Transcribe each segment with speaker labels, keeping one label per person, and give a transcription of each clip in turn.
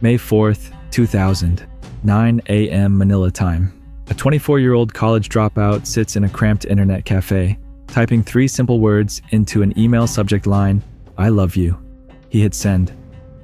Speaker 1: May 4th, 2000, 9 a.m. Manila time. A 24-year-old college dropout sits in a cramped internet cafe, typing 3 simple words into an email subject line, "I love you." He hit send.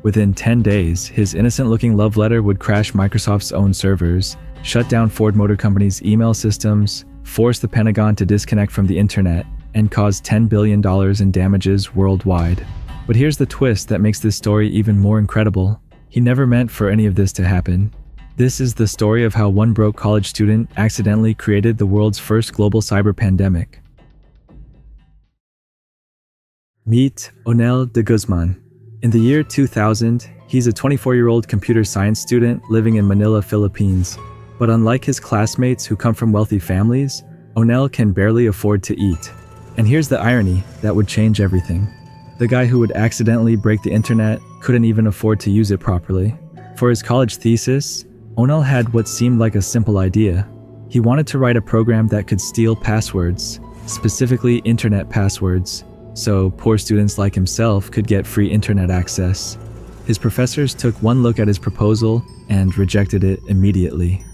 Speaker 1: Within 10 days, his innocent-looking love letter would crash Microsoft's own servers, shut down Ford Motor Company's email systems, force the Pentagon to disconnect from the internet, and cause $10 billion in damages worldwide. But here's the twist that makes this story even more incredible. He never meant for any of this to happen. This is the story of how one broke college student accidentally created the world's first global cyber pandemic. Meet Onel de Guzman. In the year 2000, he's a 24-year-old computer science student living in Manila, Philippines. But unlike his classmates who come from wealthy families, Onel can barely afford to eat. And here's the irony that would change everything. The guy who would accidentally break the internet couldn't even afford to use it properly. For his college thesis, Onel had what seemed like a simple idea. He wanted to write a program that could steal passwords, specifically internet passwords, so poor students like himself could get free internet access. His professors took one look at his proposal and rejected it immediately.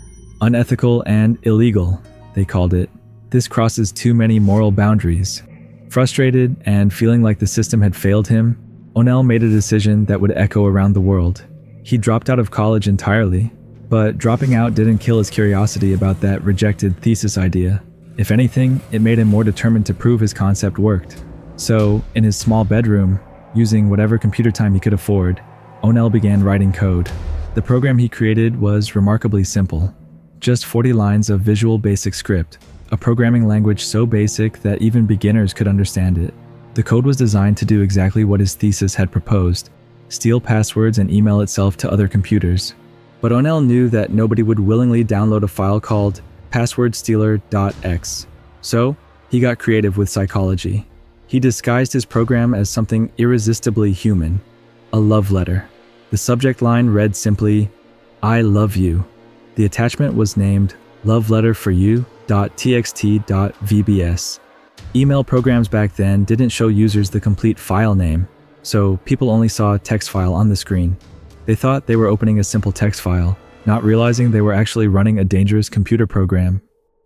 Speaker 1: Unethical and illegal, they called it. This crosses too many moral boundaries. Frustrated and feeling like the system had failed him, Onel made a decision that would echo around the world. He dropped out of college entirely, but dropping out didn't kill his curiosity about that rejected thesis idea. If anything, it made him more determined to prove his concept worked. So, in his small bedroom, using whatever computer time he could afford, Onel began writing code. The program he created was remarkably simple. Just 40 lines of Visual Basic script, a programming language so basic that even beginners could understand it. The code was designed to do exactly what his thesis had proposed, steal passwords and email itself to other computers. But Onel knew that nobody would willingly download a file called passwordstealer.x. So, he got creative with psychology. He disguised his program as something irresistibly human, a love letter. The subject line read simply, "I love you." The attachment was named loveletterforyou.txt.vbs. Email programs back then didn't show users the complete file name, so people only saw a text file on the screen. They thought they were opening a simple text file, not realizing they were actually running a dangerous computer program.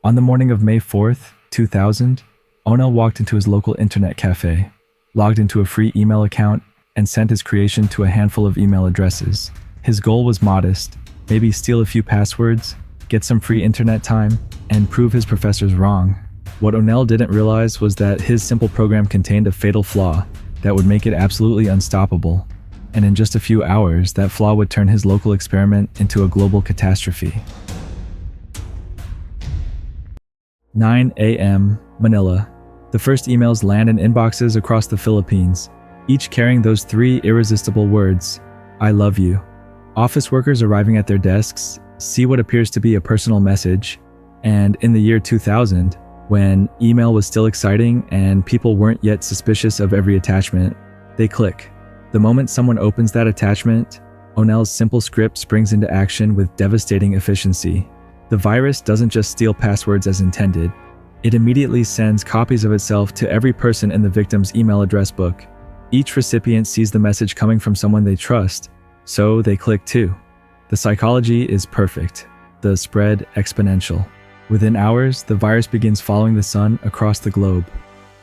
Speaker 1: On the morning of May 4th, 2000, Onel walked into his local internet cafe, logged into a free email account, and sent his creation to a handful of email addresses. His goal was modest, maybe steal a few passwords, get some free internet time, and prove his professors wrong. What Onel didn't realize was that his simple program contained a fatal flaw that would make it absolutely unstoppable. And in just a few hours, that flaw would turn his local experiment into a global catastrophe. 9 a.m. Manila. The first emails land in inboxes across the Philippines, each carrying those 3 irresistible words, "I love you." Office workers arriving at their desks see what appears to be a personal message, and in the year 2000, when email was still exciting and people weren't yet suspicious of every attachment, they click. The moment someone opens that attachment, Onel's simple script springs into action with devastating efficiency. The virus doesn't just steal passwords as intended. It immediately sends copies of itself to every person in the victim's email address book. Each recipient sees the message coming from someone they trust, so they click too. The psychology is perfect, the spread exponential. Within hours, the virus begins following the sun across the globe.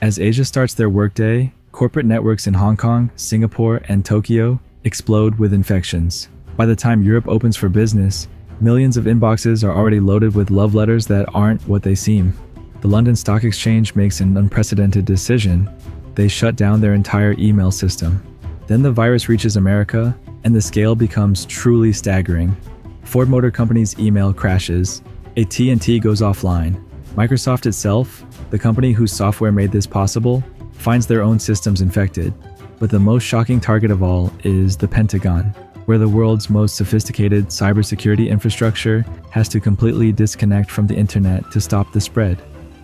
Speaker 1: As Asia starts their workday, corporate networks in Hong Kong, Singapore, and Tokyo explode with infections. By the time Europe opens for business, millions of inboxes are already loaded with love letters that aren't what they seem. The London Stock Exchange makes an unprecedented decision. They shut down their entire email system. Then the virus reaches America, and the scale becomes truly staggering. Ford Motor Company's email crashes. AT&T goes offline. Microsoft itself, the company whose software made this possible, finds their own systems infected. But the most shocking target of all is the Pentagon, where the world's most sophisticated cybersecurity infrastructure has to completely disconnect from the internet to stop the spread.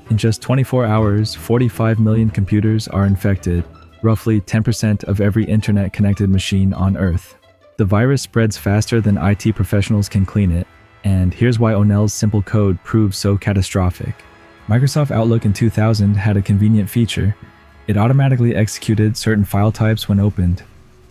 Speaker 1: In just 24 hours, 45 million computers are infected, roughly 10% of every internet-connected machine on Earth. The virus spreads faster than IT professionals can clean it, and here's why Onel's simple code proves so catastrophic. Microsoft Outlook in 2000 had a convenient feature. It automatically executed certain file types when opened.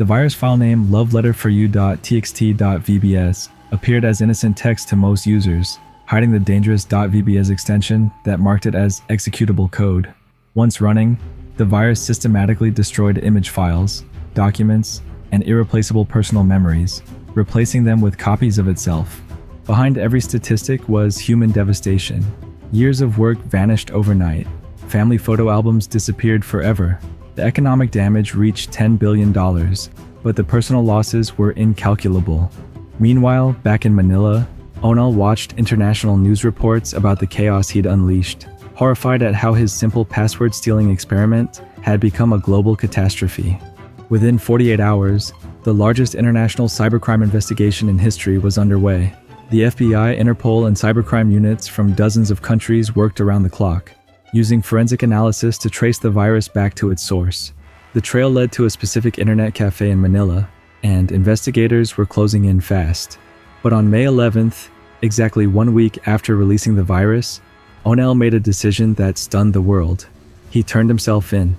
Speaker 1: The virus file name loveletterforyou.txt.vbs appeared as innocent text to most users, hiding the dangerous .vbs extension that marked it as executable code. Once running, the virus systematically destroyed image files, documents, and irreplaceable personal memories, replacing them with copies of itself. Behind every statistic was human devastation. Years of work vanished overnight. Family photo albums disappeared forever. The economic damage reached $10 billion, but the personal losses were incalculable. Meanwhile, back in Manila, Onel watched international news reports about the chaos he'd unleashed, horrified at how his simple password-stealing experiment had become a global catastrophe. Within 48 hours, the largest international cybercrime investigation in history was underway. The FBI, Interpol, and cybercrime units from dozens of countries worked around the clock, using forensic analysis to trace the virus back to its source. The trail led to a specific internet cafe in Manila, and investigators were closing in fast. But on May 11th, exactly 1 week after releasing the virus, Onel made a decision that stunned the world. He turned himself in.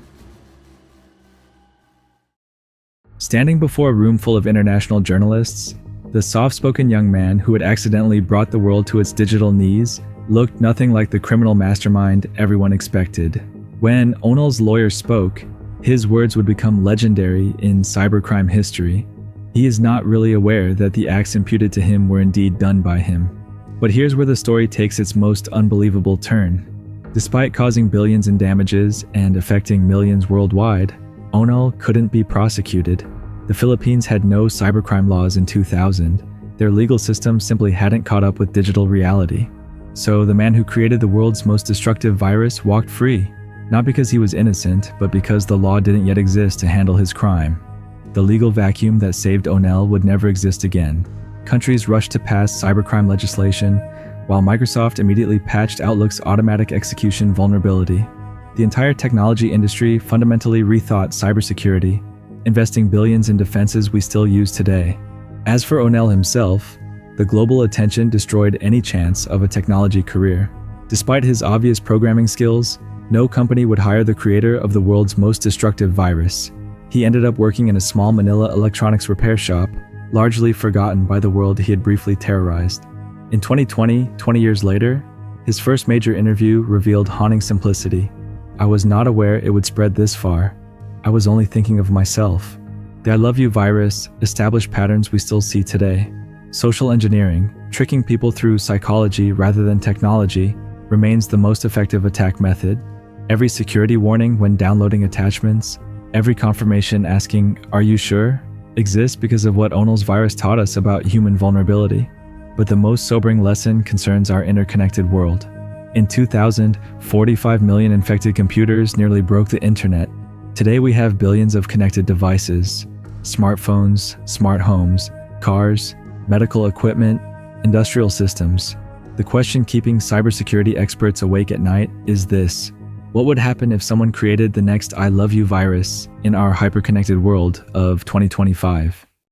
Speaker 1: Standing before a room full of international journalists, the soft-spoken young man who had accidentally brought the world to its digital knees looked nothing like the criminal mastermind everyone expected. When Onel's lawyer spoke, his words would become legendary in cybercrime history. He is not really aware that the acts imputed to him were indeed done by him. But here's where the story takes its most unbelievable turn. Despite causing billions in damages and affecting millions worldwide, Onel couldn't be prosecuted. The Philippines had no cybercrime laws in 2000. Their legal system simply hadn't caught up with digital reality. So the man who created the world's most destructive virus walked free, not because he was innocent, but because the law didn't yet exist to handle his crime. The legal vacuum that saved Onel would never exist again. Countries rushed to pass cybercrime legislation, while Microsoft immediately patched Outlook's automatic execution vulnerability. The entire technology industry fundamentally rethought cybersecurity, investing billions in defenses we still use today. As for Onel himself, the global attention destroyed any chance of a technology career. Despite his obvious programming skills, no company would hire the creator of the world's most destructive virus. He ended up working in a small Manila electronics repair shop, largely forgotten by the world he had briefly terrorized. In 2020, 20 years later, his first major interview revealed haunting simplicity. "I was not aware it would spread this far. I was only thinking of myself." The I love you virus established patterns we still see today. Social engineering, tricking people through psychology rather than technology, remains the most effective attack method. Every security warning when downloading attachments, every confirmation asking, "Are you sure?" exists because of what Onel's virus taught us about human vulnerability. But the most sobering lesson concerns our interconnected world. In 2000, 45 million infected computers nearly broke the internet. Today we have billions of connected devices, smartphones, smart homes, cars, medical equipment, industrial systems. The question keeping cybersecurity experts awake at night is this: what would happen if someone created the next I love you virus in our hyperconnected world of 2025?